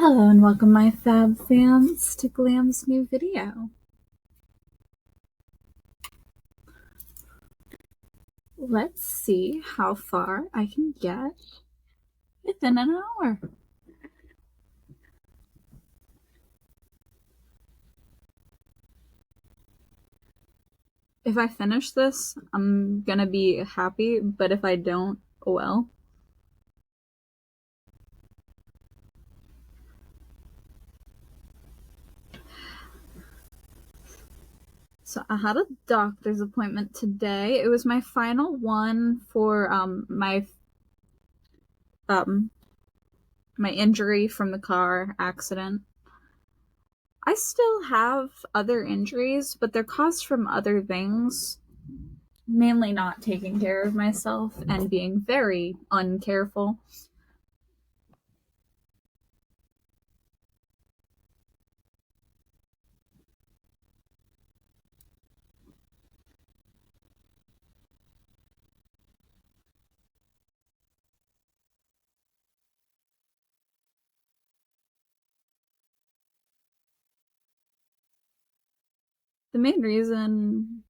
Hello and welcome my fab fans to Glam's new video. Let's see how far I can get within an hour. If I finish this, I'm gonna be happy, but if I don't, oh well. So I had a doctor's appointment today. It was my final one for my injury from the car accident. I still have other injuries, but they're caused from other things, mainly not taking care of myself and being very uncareful. The main reason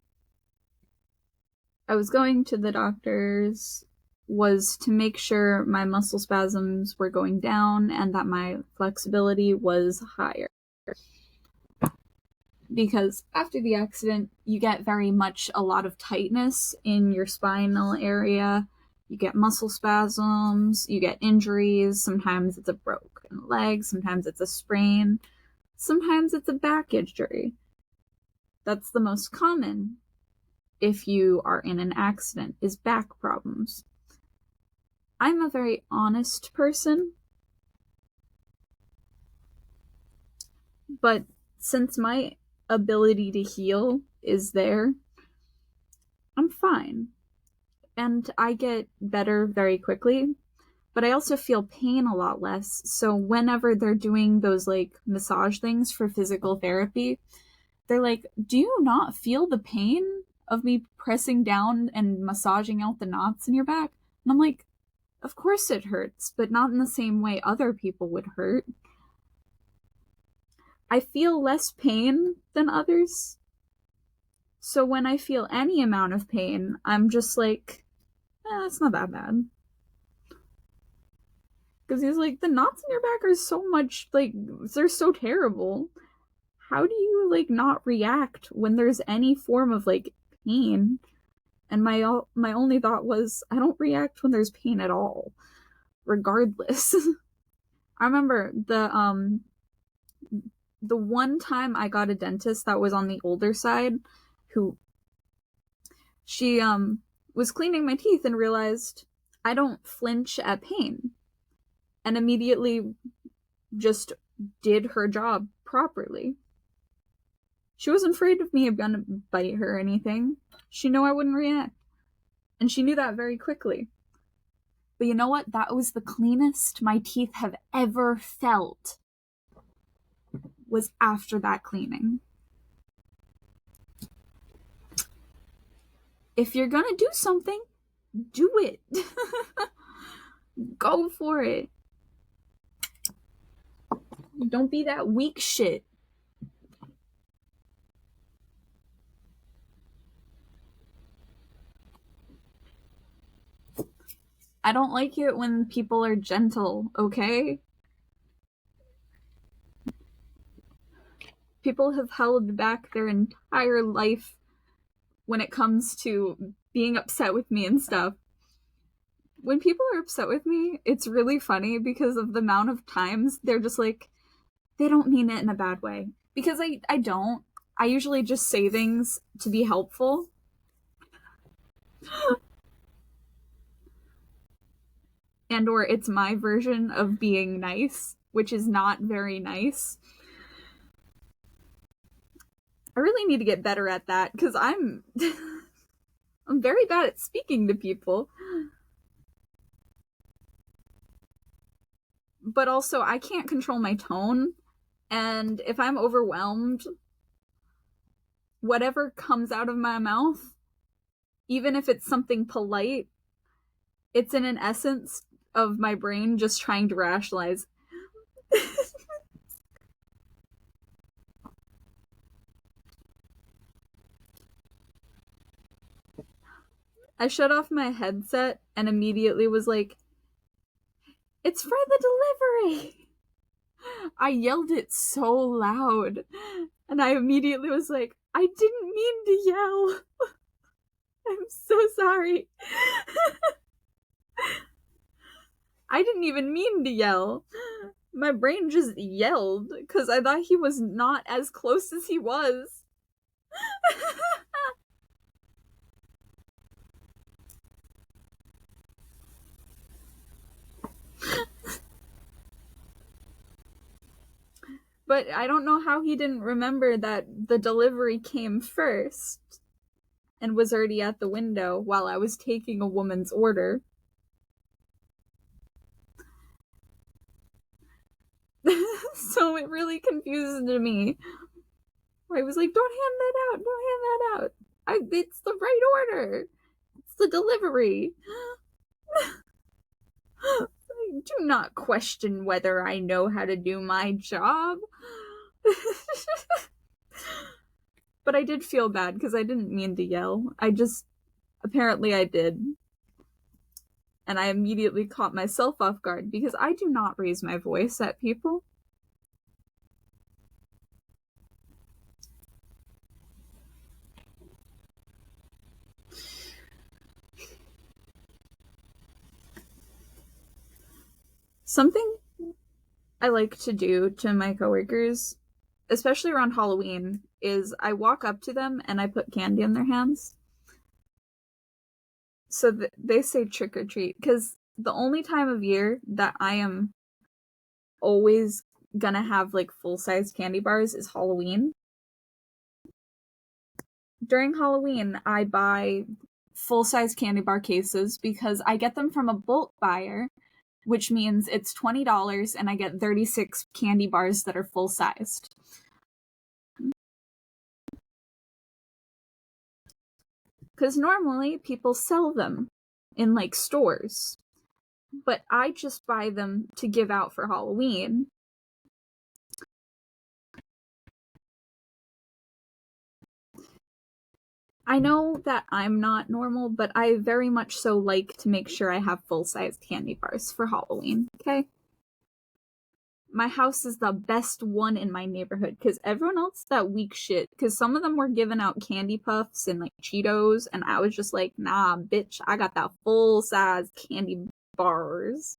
I was going to the doctors was to make sure my muscle spasms were going down and that my flexibility was higher. Because after the accident, you get very much a lot of tightness in your spinal area. You get muscle spasms, you get injuries. Sometimes it's a broken leg, sometimes it's a sprain, sometimes it's a back injury. That's the most common if you are in an accident, is back problems. I'm a very honest person, but since my ability to heal is there, I'm fine. And I get better very quickly, but I also feel pain a lot less. So whenever they're doing those like massage things for physical therapy, they're like, "Do you not feel the pain of me pressing down and massaging out the knots in your back?" And I'm like, "Of course it hurts, but not in the same way other people would hurt." I feel less pain than others. So when I feel any amount of pain, I'm just like, it's not that bad. Because he's like, the knots in your back are so much, like, they're so terrible. How do you, like, not react when there's any form of, like, pain? And my only thought was, I don't react when there's pain at all, regardless. I remember the one time I got a dentist that was on the older side, who she was cleaning my teeth and realized I don't flinch at pain, and immediately just did her job properly. She wasn't afraid of me gonna bite her or anything. She knew I wouldn't react, and she knew that very quickly. But you know what? That was the cleanest my teeth have ever felt, was after that cleaning. If you're gonna do something, do it. Go for it. Don't be that weak shit. I don't like it when people are gentle, okay? People have held back their entire life when it comes to being upset with me and stuff. When people are upset with me, it's really funny because of the amount of times they're just like, they don't mean it in a bad way. Because I don't. I usually just say things to be helpful. And or it's my version of being nice, which is not very nice. I really need to get better at that because I'm I'm very bad at speaking to people. But also I can't control my tone, and if I'm overwhelmed, whatever comes out of my mouth, even if it's something polite, it's in an essence of my brain just trying to rationalize. I shut off my headset and immediately was like, "It's for the delivery!" I yelled it so loud. And I immediately was like, "I didn't mean to yell. I'm so sorry." I didn't even mean to yell. My brain just yelled because I thought he was not as close as he was. But I don't know how he didn't remember that the delivery came first and was already at the window while I was taking a woman's order. So it really confuses me. I was like, "Don't hand that out, don't hand that out. It's the right order. It's the delivery." Do not question whether I know how to do my job. But I did feel bad because I didn't mean to yell. Apparently I did. And I immediately caught myself off guard because I do not raise my voice at people. Something I like to do to my coworkers, especially around Halloween, is I walk up to them and I put candy in their hands. So they say trick or treat, because the only time of year that I am always gonna have like full-size candy bars is Halloween. During Halloween, I buy full-size candy bar cases because I get them from a bulk buyer, which means it's $20 and I get 36 candy bars that are full-sized. Because normally people sell them in like stores, but I just buy them to give out for Halloween. I know that I'm not normal, but I very much so like to make sure I have full-sized candy bars for Halloween, okay? My house is the best one in my neighborhood because everyone else that weak shit, because some of them were giving out candy puffs and like Cheetos, and I was just like, "Nah, bitch, I got that full-size candy bars."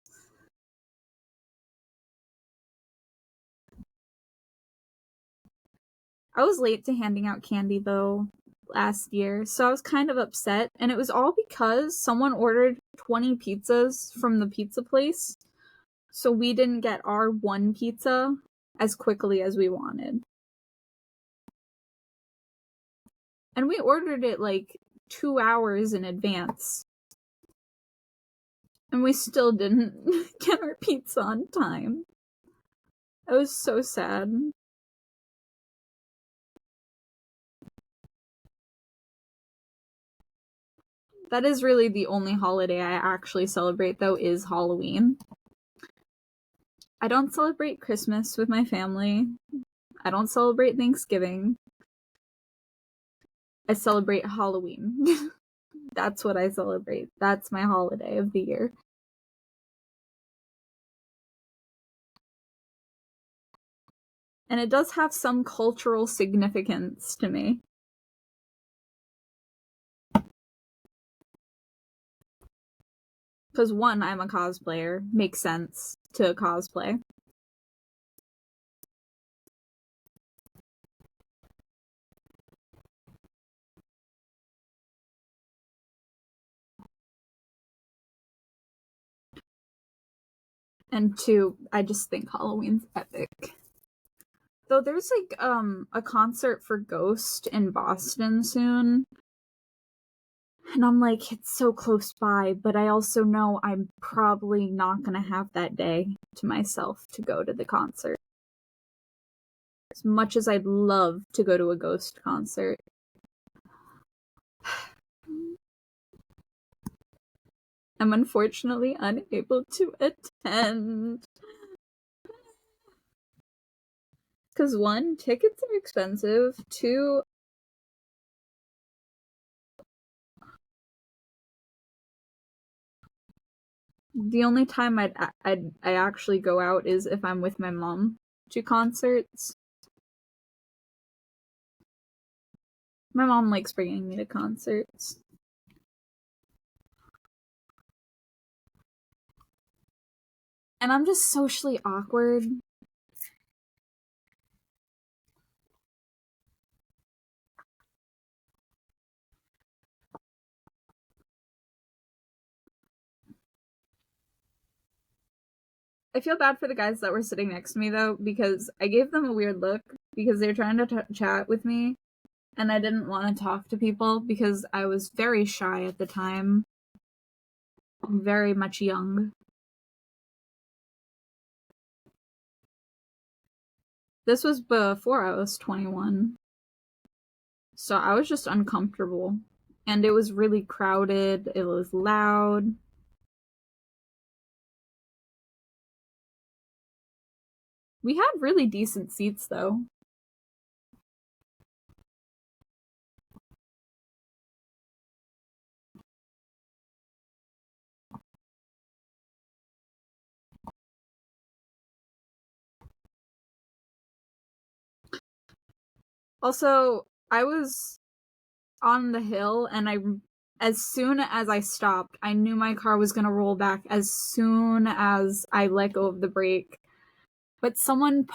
I was late to handing out candy though last year, so I was kind of upset, and it was all because someone ordered 20 pizzas from the pizza place, so we didn't get our one pizza as quickly as we wanted. And we ordered it like 2 hours in advance. And we still didn't get our pizza on time. It was so sad. That is really the only holiday I actually celebrate, though, is Halloween. I don't celebrate Christmas with my family. I don't celebrate Thanksgiving. I celebrate Halloween. That's what I celebrate. That's my holiday of the year. And it does have some cultural significance to me. Because one, I'm a cosplayer. Makes sense to cosplay. And two, I just think Halloween's epic. Though there's like a concert for Ghost in Boston soon. And I'm like, it's so close by, but I also know I'm probably not gonna have that day to myself to go to the concert. As much as I'd love to go to a Ghost concert. I'm unfortunately unable to attend. Because one, tickets are expensive. Two, The only time I actually go out is if I'm with my mom to concerts. My mom likes bringing me to concerts. And I'm just socially awkward. I feel bad for the guys that were sitting next to me, though, because I gave them a weird look because they were trying to chat with me, and I didn't want to talk to people because I was very shy at the time. Very much young. This was before I was 21. So I was just uncomfortable. And it was really crowded. It was loud. We had really decent seats, though. Also, I was on the hill, and as soon as I stopped, I knew my car was going to roll back as soon as I let go of the brake. But someone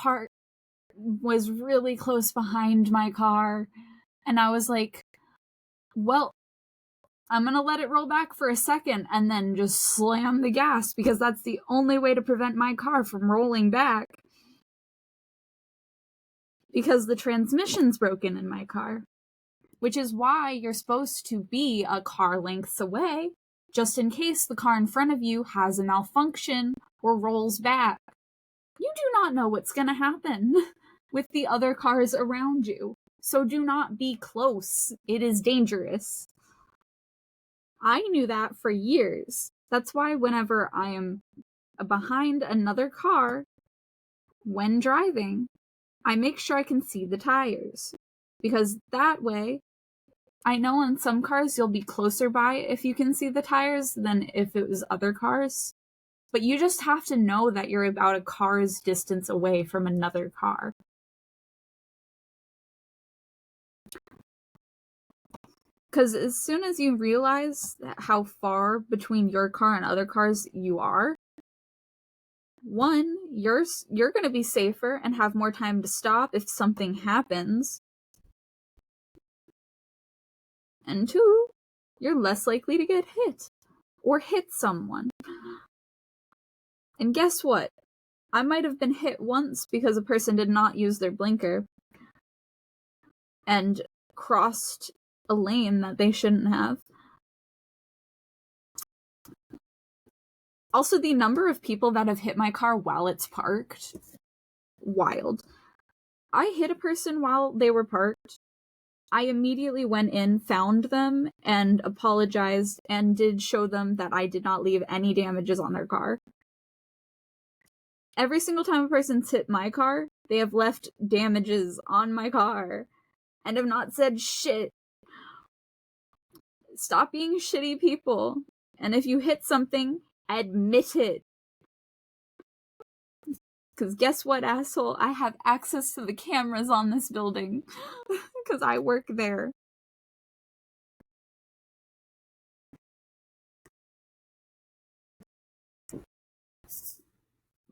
was really close behind my car, and I was like, well, I'm going to let it roll back for a second and then just slam the gas because that's the only way to prevent my car from rolling back. Because the transmission's broken in my car. Which is why you're supposed to be a car lengths away, just in case the car in front of you has a malfunction or rolls back. You do not know what's going to happen with the other cars around you, so do not be close. It is dangerous. I knew that for years. That's why whenever I am behind another car, when driving, I make sure I can see the tires. Because that way, I know on some cars you'll be closer by if you can see the tires than if it was other cars. But you just have to know that you're about a car's distance away from another car. Because as soon as you realize how far between your car and other cars you are, one, you're going to be safer and have more time to stop if something happens. And two, you're less likely to get hit or hit someone. And guess what? I might have been hit once because a person did not use their blinker and crossed a lane that they shouldn't have. Also, the number of people that have hit my car while it's parked, wild. I hit a person while they were parked. I immediately went in, found them, and apologized, and did show them that I did not leave any damages on their car. Every single time a person's hit my car, they have left damages on my car and have not said shit. Stop being shitty people. And if you hit something, admit it. Because guess what, asshole? I have access to the cameras on this building. Because I work there.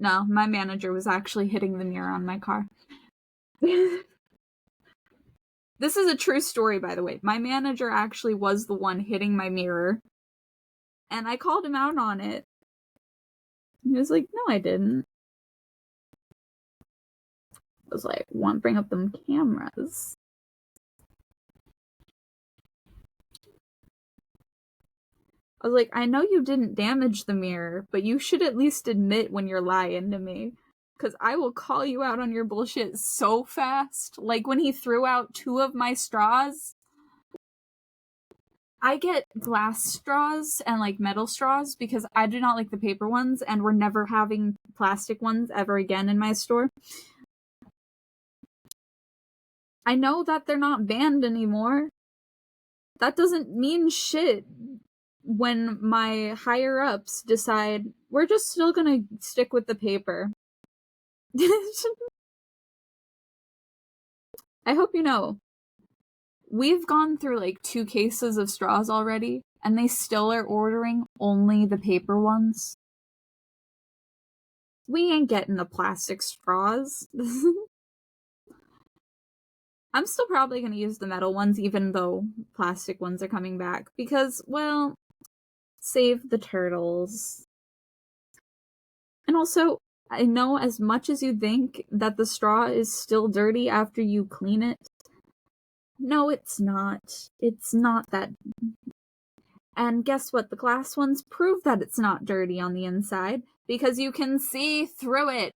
No, my manager was actually hitting the mirror on my car. This is a true story, by the way. My manager actually was the one hitting my mirror. And I called him out on it. He was like, no, I didn't. I was like, want to bring up them cameras. I was like, I know you didn't damage the mirror, but you should at least admit when you're lying to me. Because I will call you out on your bullshit so fast. Like when he threw out 2 of my straws. I get glass straws and like metal straws because I do not like the paper ones, and we're never having plastic ones ever again in my store. I know that they're not banned anymore. That doesn't mean shit. when my higher ups decide we're just still gonna stick with the paper. I hope you know, we've gone through like 2 cases of straws already, and they still are ordering only the paper ones. We ain't getting the plastic straws. I'm still probably going to use the metal ones, even though plastic ones are coming back, because, well, save the turtles. And also, I know as much as you think that the straw is still dirty after you clean it, no, it's not. It's not that. And guess what? The glass ones prove that it's not dirty on the inside, because you can see through it.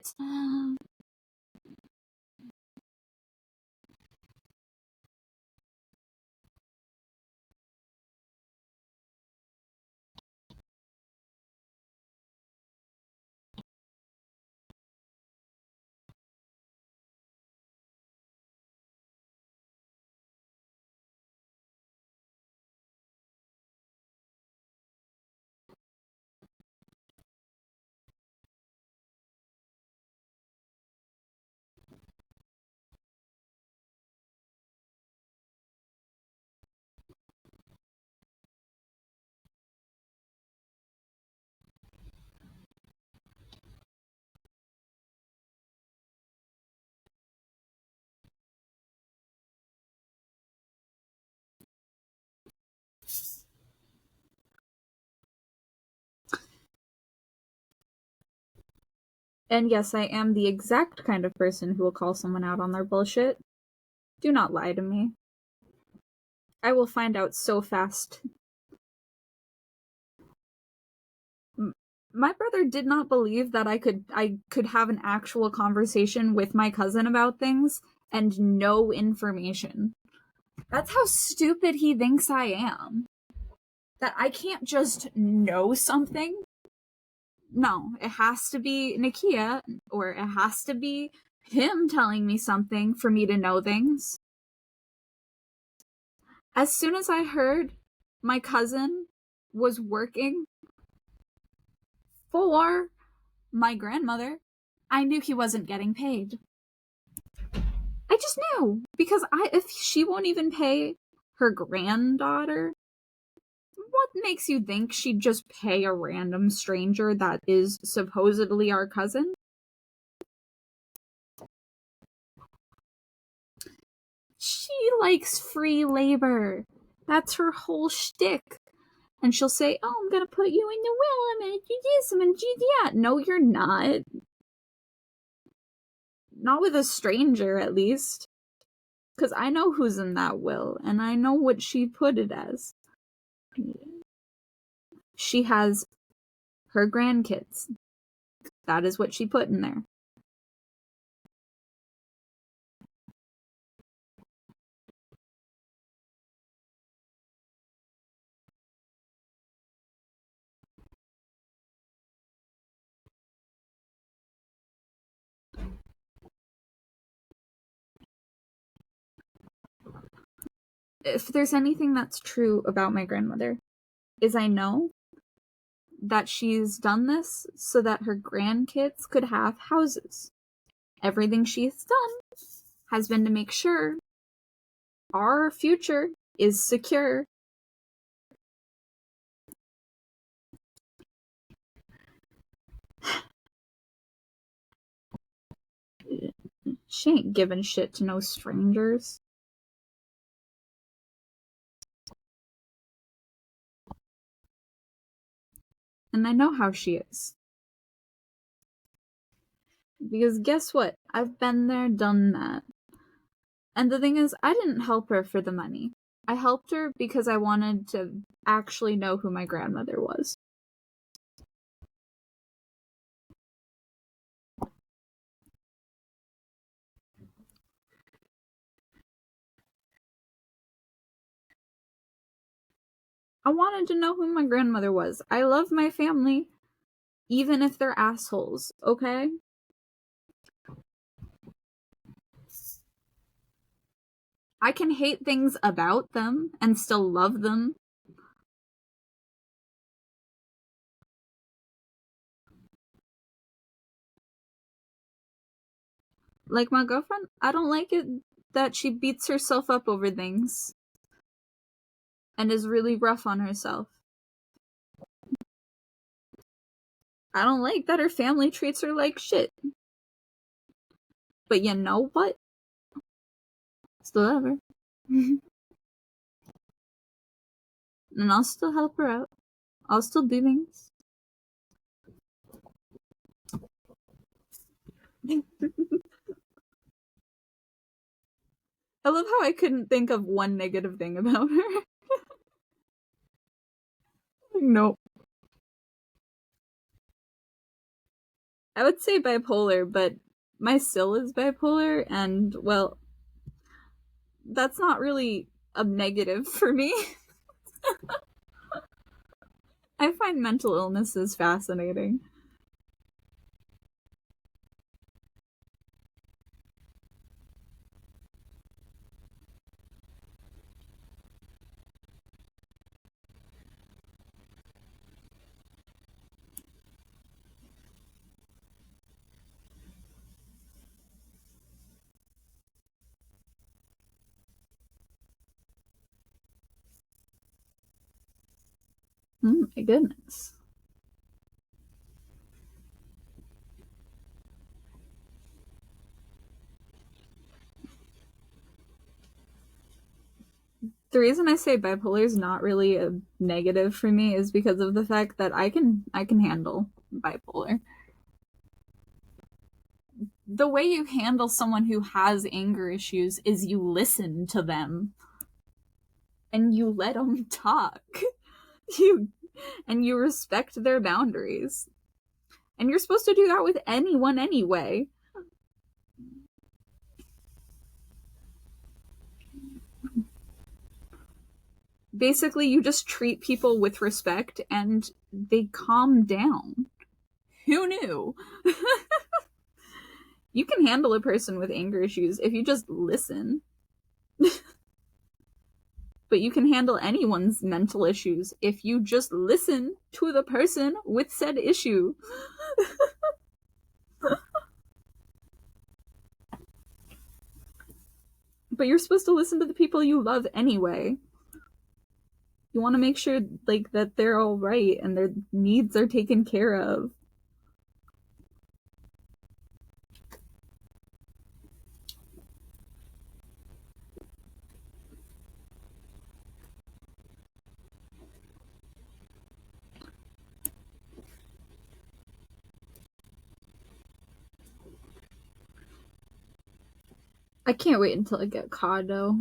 And yes, I am the exact kind of person who will call someone out on their bullshit. Do not lie to me. I will find out so fast. My brother did not believe that I could have an actual conversation with my cousin about things and no information. That's how stupid he thinks I am. That I can't just know something. No, it has to be Nakia, or it has to be him telling me something for me to know things. As soon as I heard my cousin was working for my grandmother, I knew he wasn't getting paid. I just knew, because if she won't even pay her granddaughter, what makes you think she'd just pay a random stranger that is supposedly our cousin? She likes free labor. That's her whole shtick. And she'll say, oh, I'm gonna put you in the will, I'm gonna do this, I'm gonna do that. No, you're not. Not with a stranger, at least. Because I know who's in that will, and I know what she put it as. She has her grandkids. That is what she put in there. If there's anything that's true about my grandmother, is I know that she's done this so that her grandkids could have houses. Everything she's done has been to make sure our future is secure. She ain't giving shit to no strangers. And I know how she is. Because guess what? I've been there, done that. And the thing is, I didn't help her for the money. I helped her because I wanted to actually know who my grandmother was. I wanted to know who my grandmother was. I love my family, even if they're assholes, okay? I can hate things about them and still love them. Like my girlfriend, I don't like it that she beats herself up over things and is really rough on herself. I don't like that her family treats her like shit. But you know what? Still love her. And I'll still help her out. I'll still do things. I love how I couldn't think of one negative thing about her. Nope. I would say bipolar, but my Sil is bipolar, and well, that's not really a negative for me. I find mental illnesses fascinating. Oh my goodness. The reason I say bipolar is not really a negative for me is because of the fact that I can handle bipolar. The way you handle someone who has anger issues is you listen to them and you let them talk. You and you respect their boundaries. And you're supposed to do that with anyone anyway. Basically, you just treat people with respect and they calm down. Who knew? You can handle a person with anger issues if you just listen. But you can handle anyone's mental issues if you just listen to the person with said issue. But you're supposed to listen to the people you love anyway. You want to make sure like that they're all right and their needs are taken care of. I can't wait until I get caught though.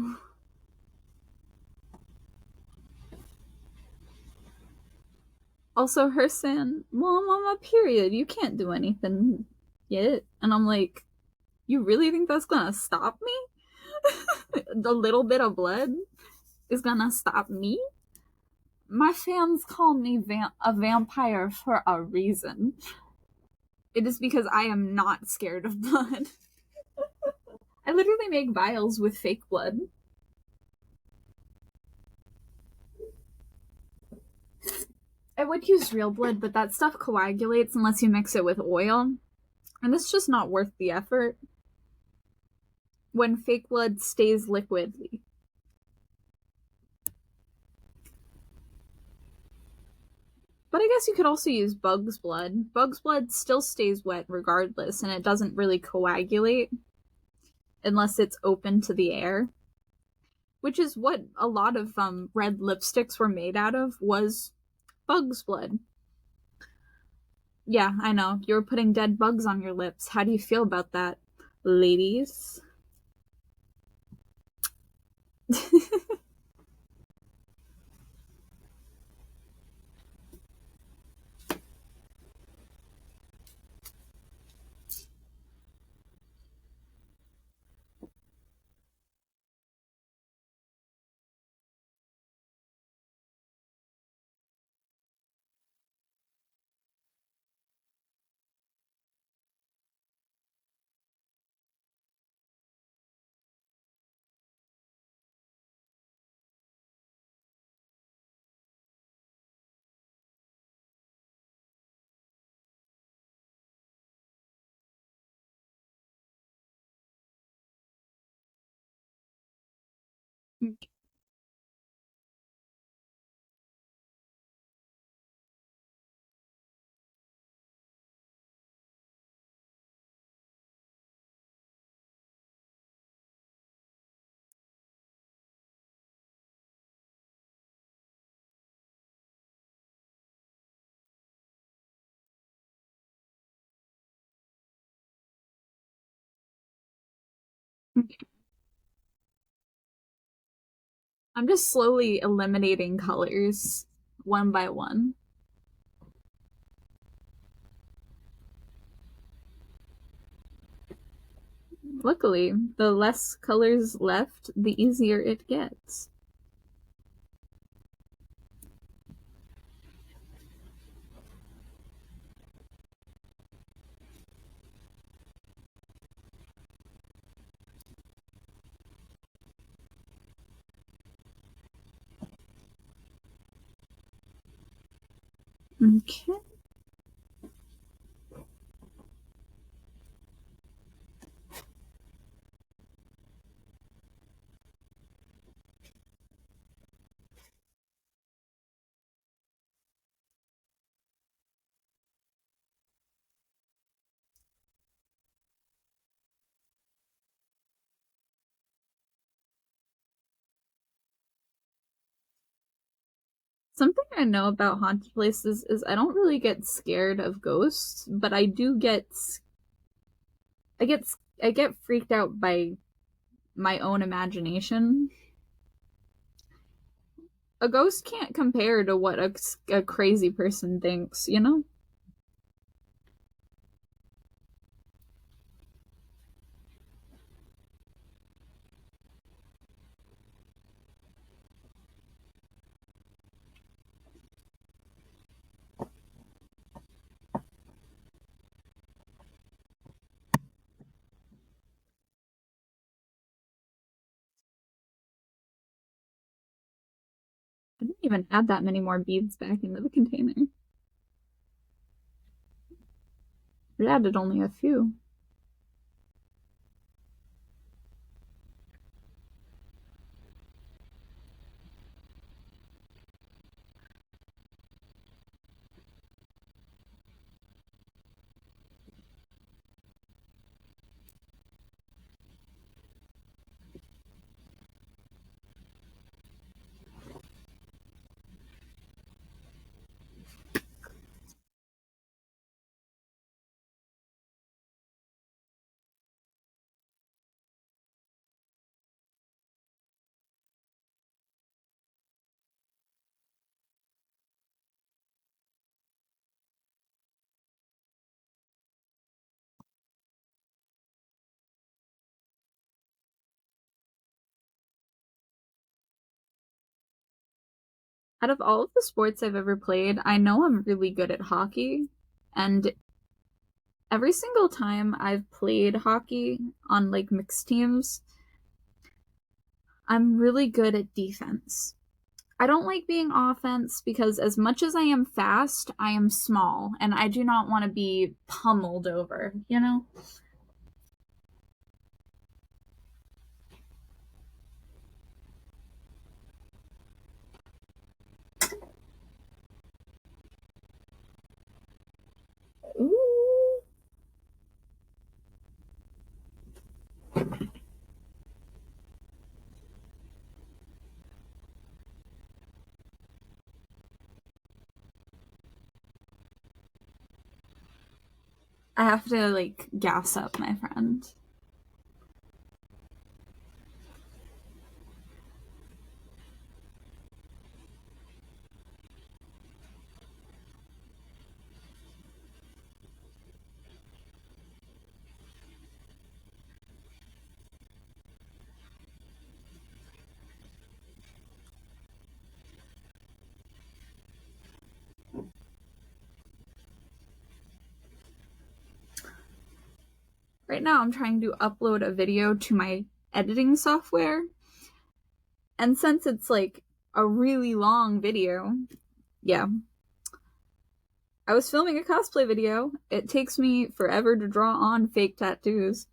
Also, her saying, "Well, I'm on my period. You can't do anything yet." And I'm like, "You really think that's gonna stop me? The little bit of blood is gonna stop me?" My fans call me a vampire for a reason. It is because I am not scared of blood. I literally make vials with fake blood. I would use real blood, but that stuff coagulates unless you mix it with oil. And it's just not worth the effort when fake blood stays liquid. But I guess you could also use bug's blood. Bug's blood still stays wet regardless, and it doesn't really coagulate unless it's open to the air. Which is what a lot of red lipsticks were made out of, was bug's blood. Yeah, I know. You were putting dead bugs on your lips. How do you feel about that, ladies? I'm just slowly eliminating colors one by one. Luckily, the less colors left, the easier it gets. Okay. Something I know about haunted places is I don't really get scared of ghosts, but I get I get freaked out by my own imagination. A ghost can't compare to what a crazy person thinks, you know? I didn't even add that many more beads back into the container. I added only a few. Out of all of the sports I've ever played, I know I'm really good at hockey. And every single time I've played hockey on like mixed teams, I'm really good at defense. I don't like being offense because as much as I am fast, I am small and I do not want to be pummeled over, you know? Ooh. I have to like gas up my friend. Right now, I'm trying to upload a video to my editing software. And since it's like a really long video, yeah, I was filming a cosplay video. It takes me forever to draw on fake tattoos.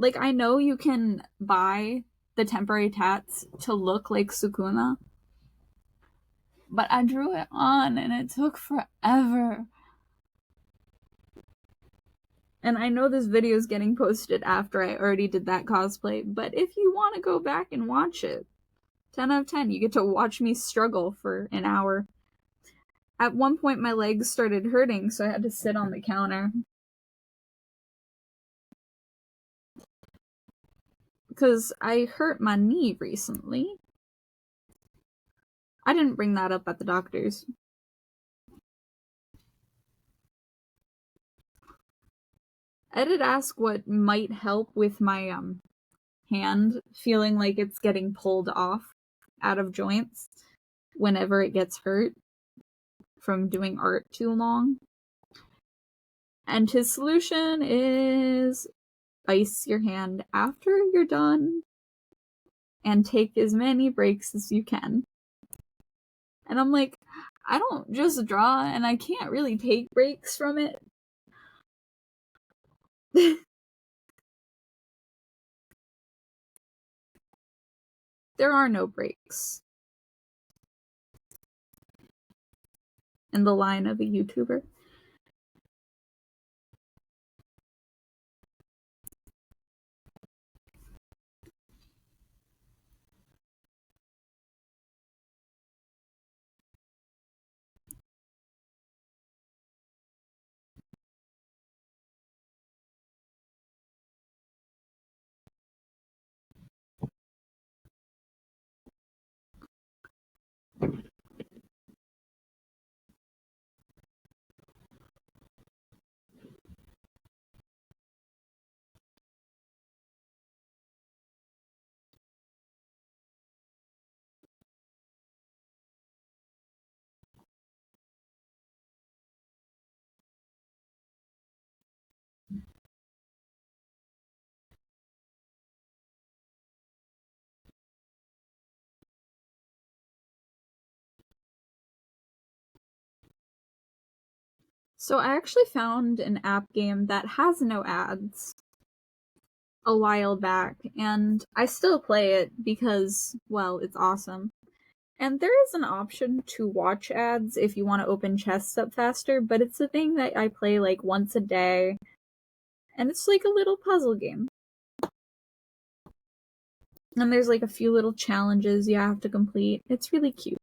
Like, I know you can buy the temporary tats to look like Sukuna, but I drew it on and it took forever. And I know this video is getting posted after I already did that cosplay, but if you want to go back and watch it, 10 out of 10, you get to watch me struggle for an hour. At one point, my legs started hurting, so I had to sit on the counter. Because I hurt my knee recently. I didn't bring that up at the doctor's. I did ask what might help with my hand feeling like it's getting pulled off out of joints whenever it gets hurt from doing art too long. And his solution is ice your hand after you're done and take as many breaks as you can. And I'm like, I don't just draw and I can't really take breaks from it. There are no breaks. In the line of a YouTuber. So I actually found an app game that has no ads a while back, and I still play it because, well, it's awesome. And there is an option to watch ads if you want to open chests up faster, but it's a thing that I play like once a day, and it's like a little puzzle game. And there's like a few little challenges you have to complete. It's really cute.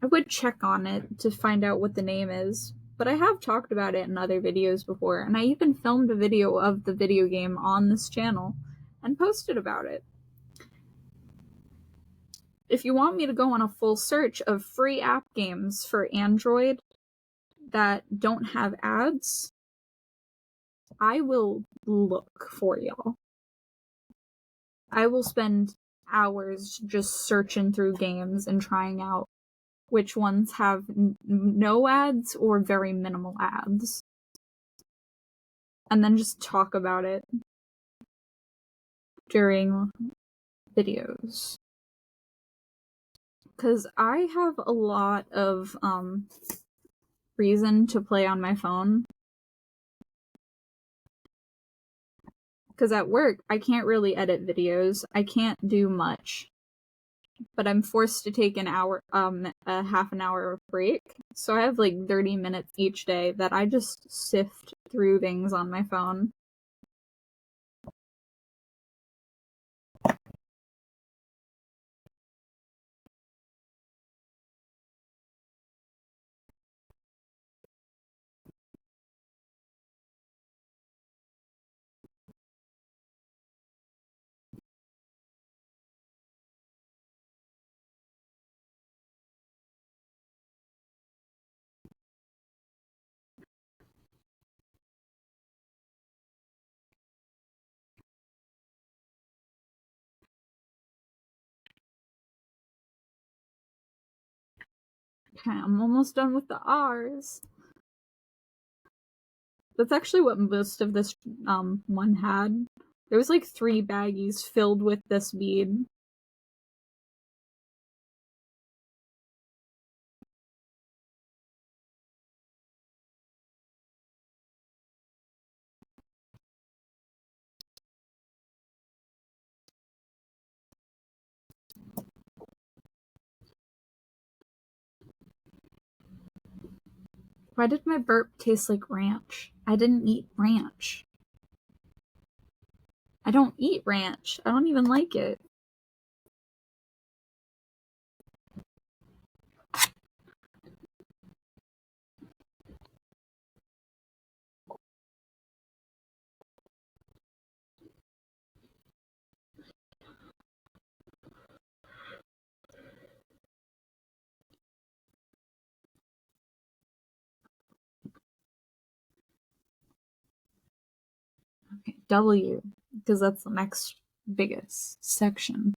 I would check on it to find out what the name is, but I have talked about it in other videos before, and I even filmed a video of the video game on this channel and posted about it. If you want me to go on a full search of free app games for Android that don't have ads, I will look for y'all. I will spend hours just searching through games and trying out which ones have no ads or very minimal ads. And then just talk about it during videos. Because I have a lot of reason to play on my phone. Because at work, I can't really edit videos. I can't do much. But I'm forced to take a half an hour break. So I have like 30 minutes each day that I just sift through things on my phone. Okay, I'm almost done with the R's. That's actually what most of this one had. There was like 3 baggies filled with this bead. Why did my burp taste like ranch? I didn't eat ranch. I don't eat ranch. I don't even like it. Okay, W, because that's the next biggest section.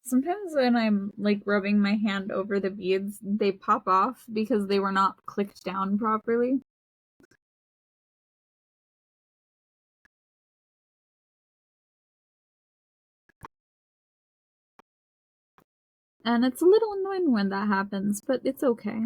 Sometimes when I'm like rubbing my hand over the beads, they pop off because they were not clicked down properly. And it's a little annoying when that happens, but it's okay.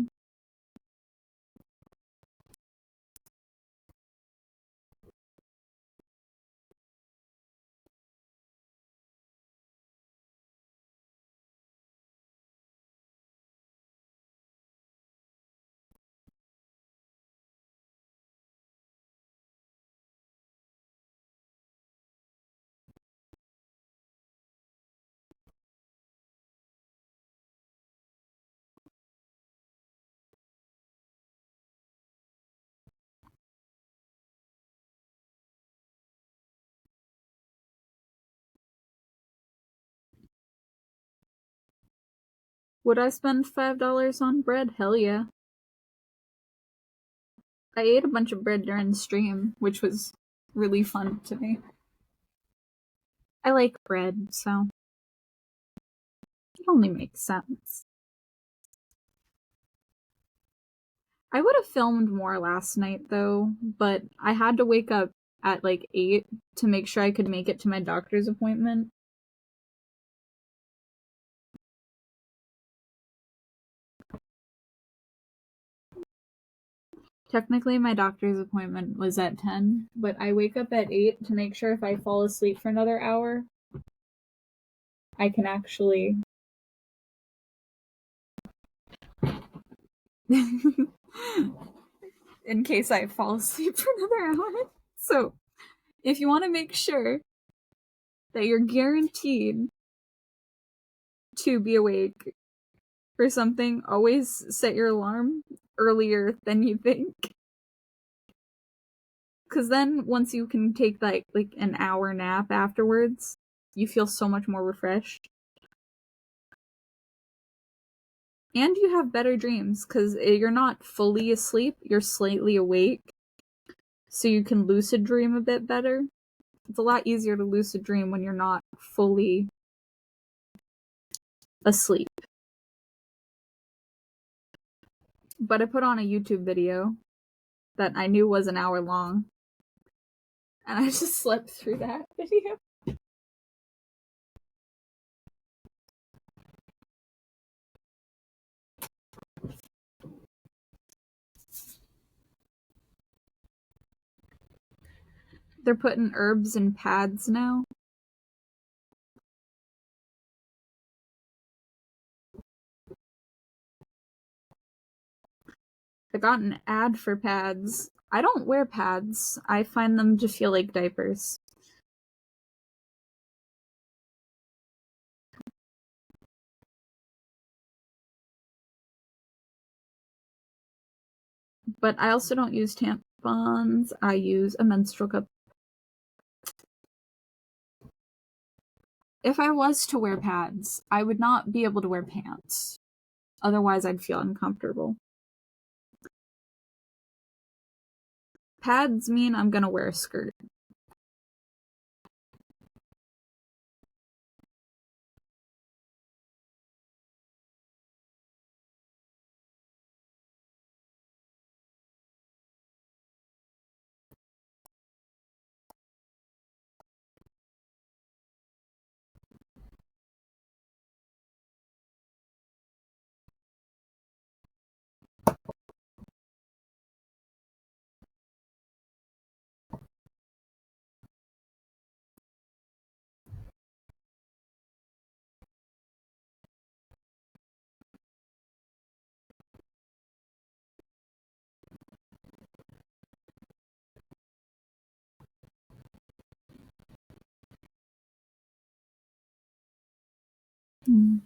Would I spend $5 on bread? Hell yeah. I ate a bunch of bread during the stream, which was really fun to me. I like bread, so it only makes sense. I would have filmed more last night though, but I had to wake up at like 8 to make sure I could make it to my doctor's appointment. Technically, my doctor's appointment was at 10, but I wake up at 8 to make sure if I fall asleep for another hour, I can actually. In case I fall asleep for another hour. So, if you want to make sure that you're guaranteed to be awake for something, always set your alarm earlier than you think. Because then, once you can take like an hour nap afterwards, you feel so much more refreshed. And you have better dreams, because you're not fully asleep, you're slightly awake. So you can lucid dream a bit better. It's a lot easier to lucid dream when you're not fully asleep. But I put on a YouTube video that I knew was an hour long, and I just slept through that video. They're putting herbs in pads now. I got an ad for pads. I don't wear pads. I find them to feel like diapers. But I also don't use tampons. I use a menstrual cup. If I was to wear pads, I would not be able to wear pants. Otherwise, I'd feel uncomfortable. Pads mean I'm gonna wear a skirt. Mm.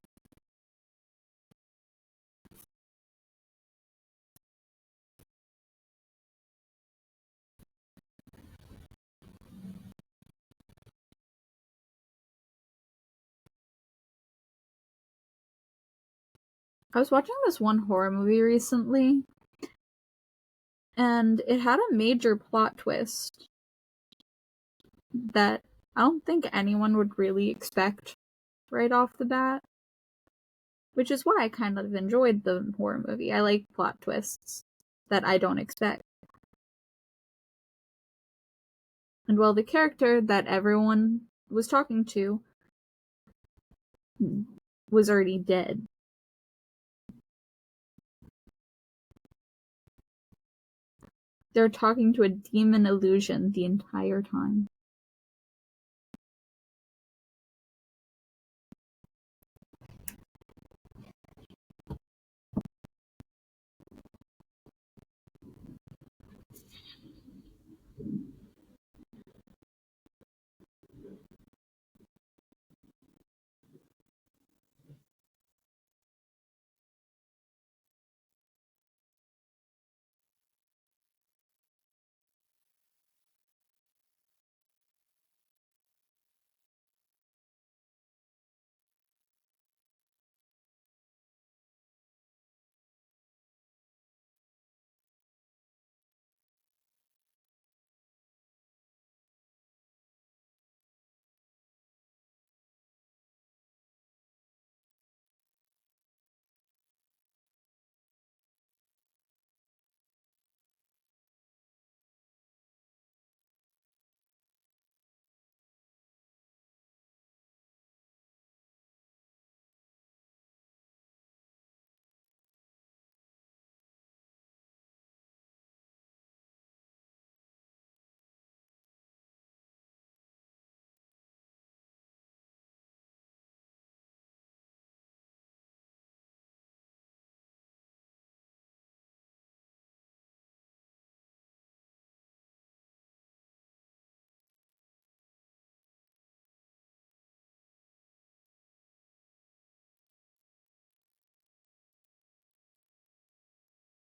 I was watching this one horror movie recently, and it had a major plot twist that I don't think anyone would really expect right off the bat, which is why I kind of enjoyed the horror movie. I like plot twists that I don't expect. And while the character that everyone was talking to was already dead, they're talking to a demon illusion the entire time.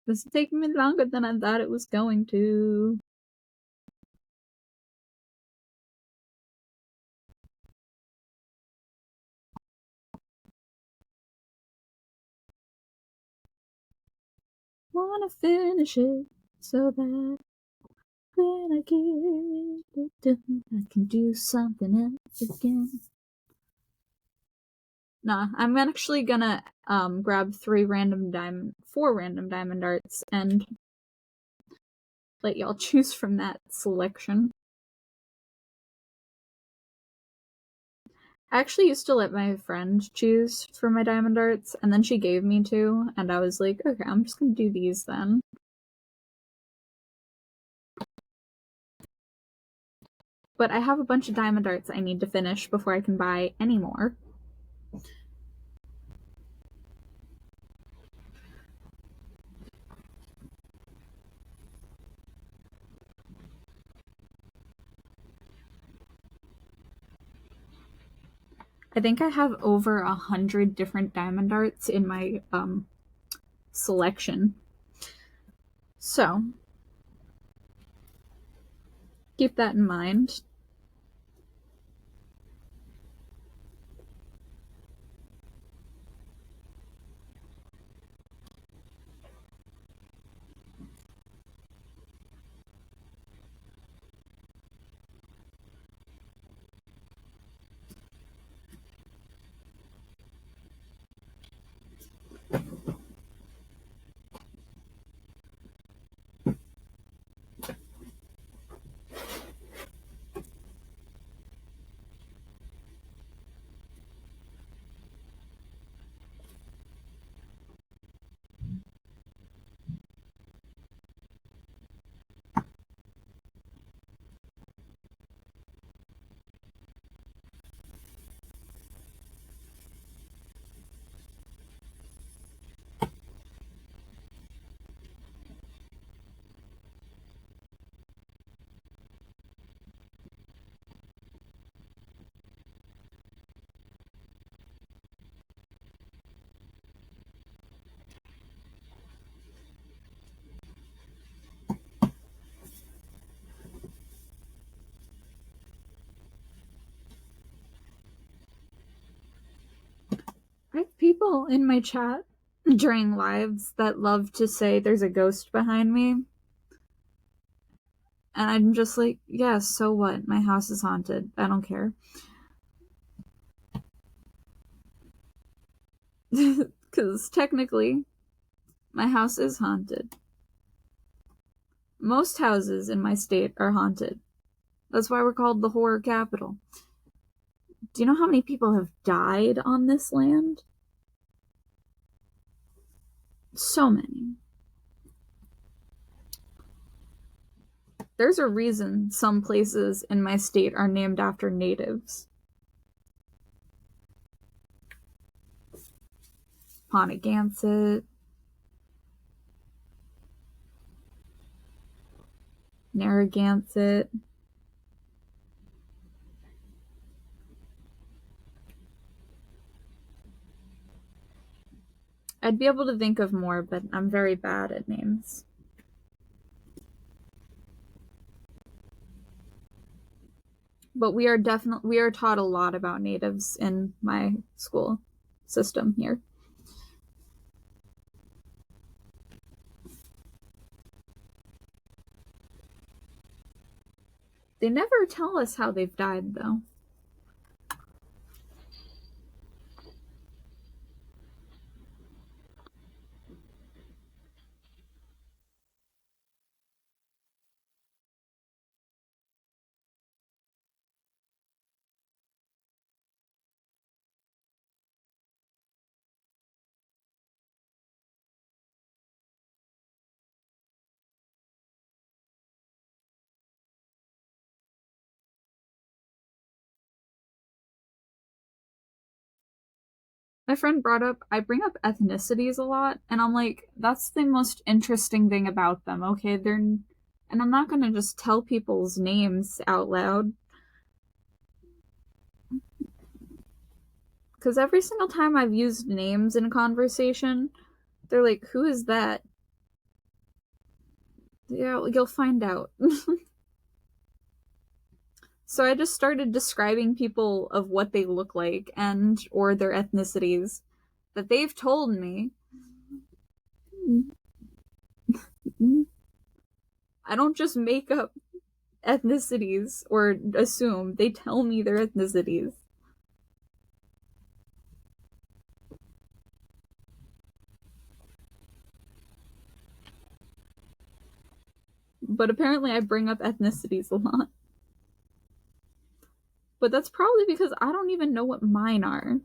This is taking me longer than I thought it was going to. Wanna finish it so that when I get it done, I can do something else again. Nah, I'm actually gonna grab 4 random diamond darts and let y'all choose from that selection. I actually used to let my friend choose for my diamond darts, and then she gave me 2, and I was like, okay, I'm just gonna do these then. But I have a bunch of diamond darts I need to finish before I can buy any more. I think I have over 100 different diamond darts in my selection. So, keep that in mind. I have people in my chat during lives that love to say there's a ghost behind me. And I'm just like, yeah, so what? My house is haunted. I don't care. Because technically, my house is haunted. Most houses in my state are haunted. That's why we're called the horror capital. Do you know how many people have died on this land? So many. There's a reason some places in my state are named after natives. Ponegantsit, Narragansett. I'd be able to think of more, but I'm very bad at names. But we are taught a lot about natives in my school system here. They never tell us how they've died, though. My friend brought up, I bring up ethnicities a lot, and I'm like, that's the most interesting thing about them, okay? And I'm not gonna just tell people's names out loud. Because every single time I've used names in conversation, they're like, who is that? Yeah, you'll find out. So I just started describing people of what they look like and or their ethnicities that they've told me. I don't just make up ethnicities or assume. They tell me their ethnicities. But apparently I bring up ethnicities a lot. But that's probably because I don't even know what mine are.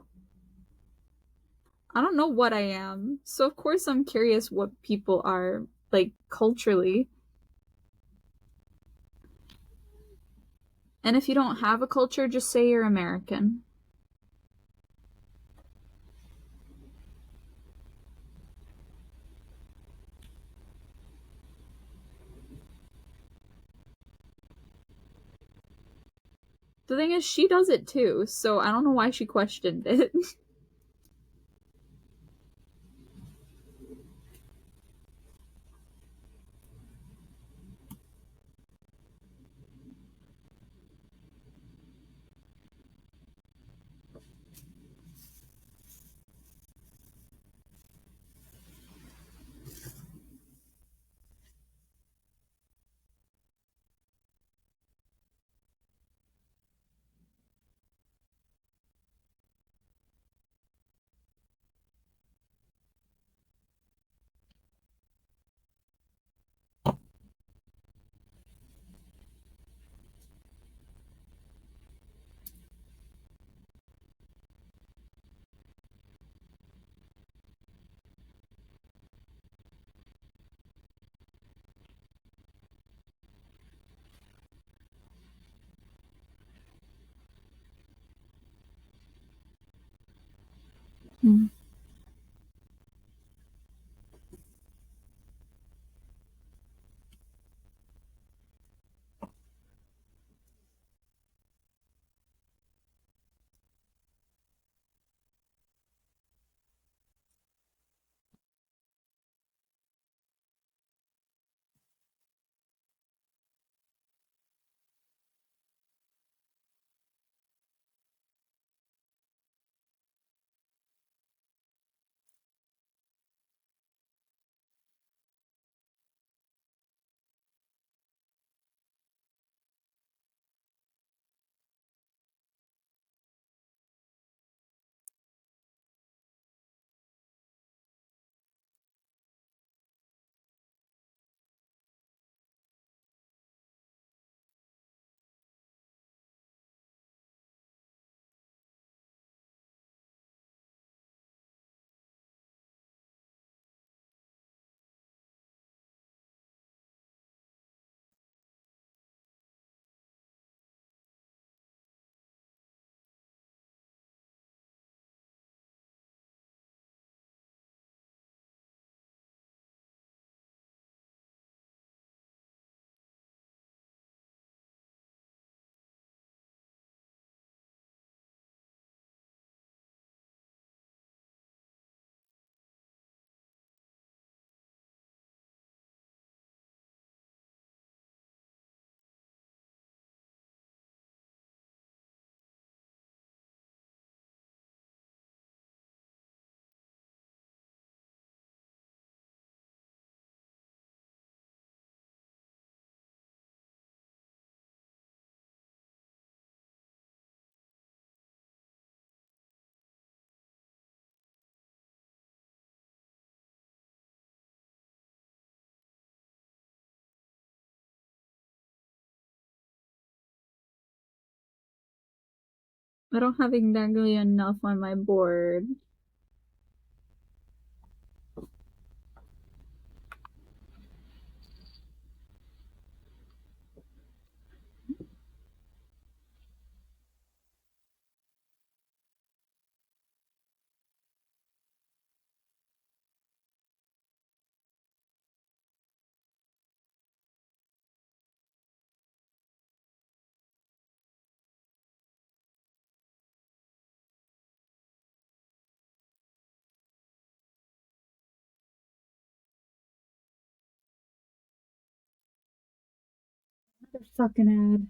I don't know what I am. So of course I'm curious what people are, like, culturally. And if you don't have a culture, just say you're American. The thing is, she does it too, so I don't know why she questioned it. Hmm. I don't have exactly enough on my board. Another fucking ad.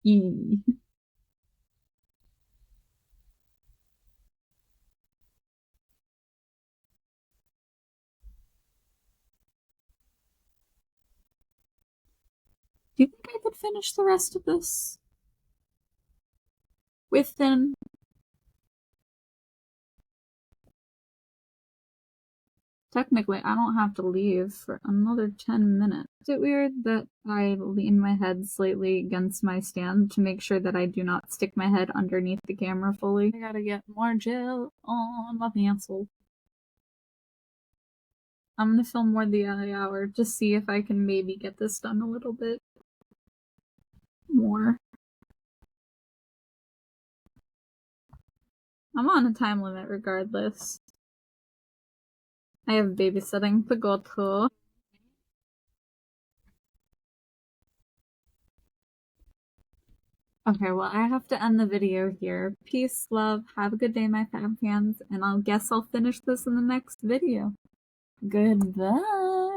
E. Do you think I could finish the rest of this within? Technically, I don't have to leave for another 10 minutes. Is it weird that I lean my head slightly against my stand to make sure that I do not stick my head underneath the camera fully? I gotta get more gel on my pencil. I'm gonna film more the hour to see if I can maybe get this done a little bit more. I'm on a time limit regardless. I have babysitting to go to. Okay, well, I have to end the video here. Peace, love, have a good day, my fam fans, and I'll finish this in the next video. Goodbye.